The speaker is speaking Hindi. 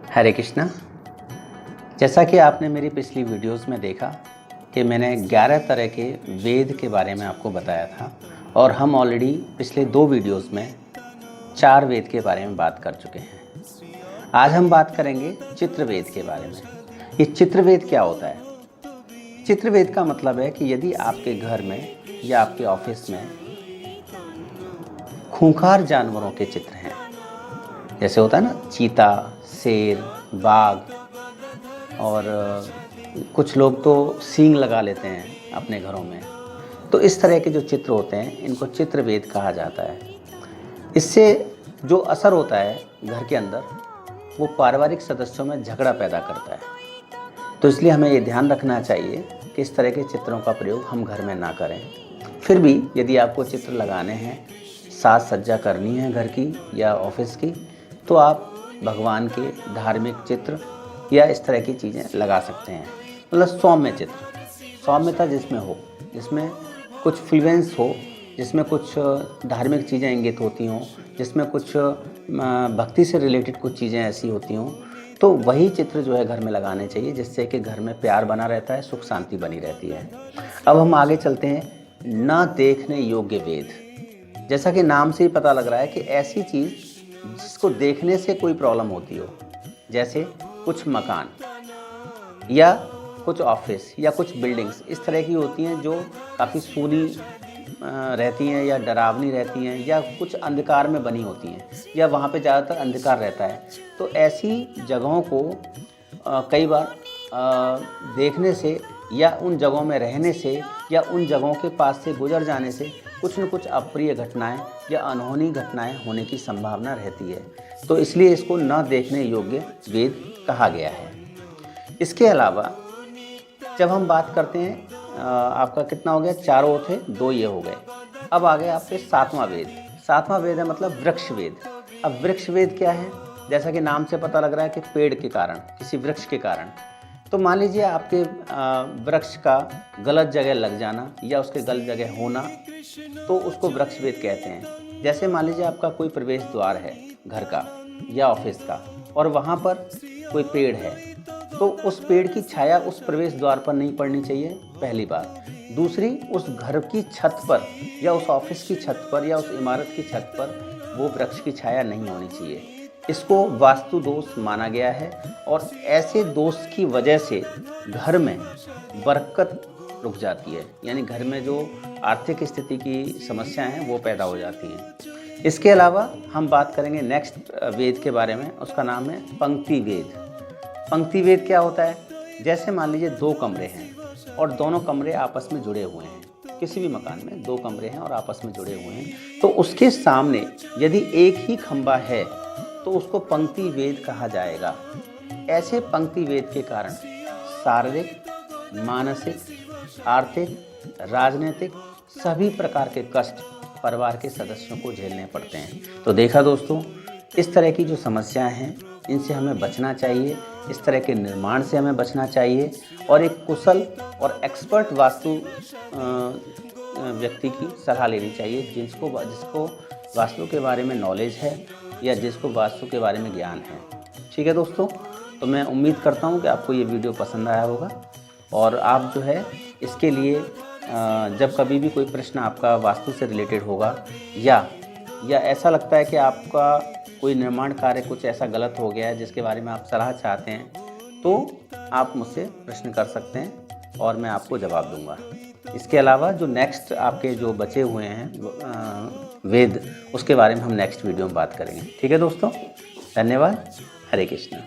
हरे कृष्णा। जैसा कि आपने मेरी पिछली वीडियोस में देखा कि मैंने 11 तरह के वेद के बारे में आपको बताया था और हम ऑलरेडी पिछले 2 वीडियोस में 4 वेद के बारे में बात कर चुके हैं। आज हम बात करेंगे चित्रवेद के बारे में। ये चित्रवेद क्या होता है? चित्रवेद का मतलब है कि यदि आपके घर में या आपके ऑफिस में खूंखार जानवरों के चित्र हैं, जैसे होता है ना चीता, शेर, बाघ, और कुछ लोग तो सींग लगा लेते हैं अपने घरों में, तो इस तरह के जो चित्र होते हैं इनको चित्रवेद कहा जाता है। इससे जो असर होता है घर के अंदर वो पारिवारिक सदस्यों में झगड़ा पैदा करता है। तो इसलिए हमें ये ध्यान रखना चाहिए कि इस तरह के चित्रों का प्रयोग हम घर में ना करें। फिर भी यदि आपको चित्र लगाने हैं, साज सज्जा करनी है घर की या ऑफिस की, तो आप भगवान के धार्मिक चित्र या इस तरह की चीज़ें लगा सकते हैं। मतलब सौम्य चित्र, सौम्यता जिसमें हो, जिसमें कुछ फ्लुएंस हो, जिसमें कुछ धार्मिक चीज़ें इंगित होती हों, जिसमें कुछ भक्ति से रिलेटेड कुछ चीज़ें ऐसी होती हों, तो वही चित्र जो है घर में लगाने चाहिए, जिससे कि घर में प्यार बना रहता है, सुख शांति बनी रहती है। अब हम आगे चलते हैं। ना देखने योग्य वेद। जैसा कि नाम से ही पता लग रहा है कि ऐसी चीज़ जिसको देखने से कोई प्रॉब्लम होती हो, जैसे कुछ मकान या कुछ ऑफिस या कुछ बिल्डिंग्स इस तरह की होती हैं जो काफ़ी सूनी रहती हैं या डरावनी रहती हैं या कुछ अंधकार में बनी होती हैं या वहाँ पे ज़्यादातर अंधकार रहता है। तो ऐसी जगहों को कई बार देखने से या उन जगहों में रहने से या उन जगहों के पास से गुजर जाने से कुछ न कुछ अप्रिय घटनाएं या अनहोनी घटनाएं होने की संभावना रहती है। तो इसलिए इसको न देखने योग्य वेद कहा गया है। इसके अलावा जब हम बात करते हैं, आपका कितना हो गया? 4 वो थे, 2 ये हो गए। अब आ गए आपके 7वां वेद। 7वां वेद है मतलब वृक्ष वेद। अब वृक्ष वेद क्या है? जैसा कि नाम से पता लग रहा है कि पेड़ के कारण, किसी वृक्ष के कारण। तो मान लीजिए आपके वृक्ष का गलत जगह लग जाना या उसके गलत जगह होना, तो उसको वृक्ष वेद कहते हैं। जैसे मान लीजिए आपका कोई प्रवेश द्वार है घर का या ऑफिस का और वहाँ पर कोई पेड़ है, तो उस पेड़ की छाया उस प्रवेश द्वार पर नहीं पड़नी चाहिए, पहली बात। दूसरी, उस घर की छत पर या उस ऑफिस की छत पर या उस इमारत की छत पर वो वृक्ष की छाया नहीं होनी चाहिए। इसको वास्तु दोष माना गया है और ऐसे दोष की वजह से घर में बरकत रुक जाती है, यानी घर में जो आर्थिक स्थिति की समस्याएं हैं वो पैदा हो जाती हैं। इसके अलावा हम बात करेंगे नेक्स्ट वेद के बारे में, उसका नाम है पंक्ति वेद। पंक्ति वेद क्या होता है? जैसे मान लीजिए 2 कमरे हैं और दोनों कमरे आपस में जुड़े हुए हैं। किसी भी मकान में 2 कमरे हैं और आपस में जुड़े हुए हैं, तो उसके सामने यदि एक ही खंभा है तो उसको पंक्ति वेद कहा जाएगा। ऐसे पंक्ति वेद के कारण शारीरिक, मानसिक, आर्थिक, राजनीतिक सभी प्रकार के कष्ट परिवार के सदस्यों को झेलने पड़ते हैं। तो देखा दोस्तों, इस तरह की जो समस्याएं हैं इनसे हमें बचना चाहिए, इस तरह के निर्माण से हमें बचना चाहिए और एक कुशल और एक्सपर्ट वास्तु व्यक्ति की सलाह लेनी चाहिए, जिसको वास्तु के बारे में नॉलेज है या जिसको वास्तु के बारे में ज्ञान है। ठीक है दोस्तों, तो मैं उम्मीद करता हूँ कि आपको ये वीडियो पसंद आया होगा और आप जो है इसके लिए जब कभी भी कोई प्रश्न आपका वास्तु से रिलेटेड होगा या ऐसा लगता है कि आपका कोई निर्माण कार्य कुछ ऐसा गलत हो गया है जिसके बारे में आप सलाह चाहते हैं, तो आप मुझसे प्रश्न कर सकते हैं और मैं आपको जवाब दूंगा। इसके अलावा जो नेक्स्ट आपके जो बचे हुए हैं वेद, उसके बारे में हम नेक्स्ट वीडियो में बात करेंगे। ठीक है दोस्तों, धन्यवाद। हरे कृष्णा।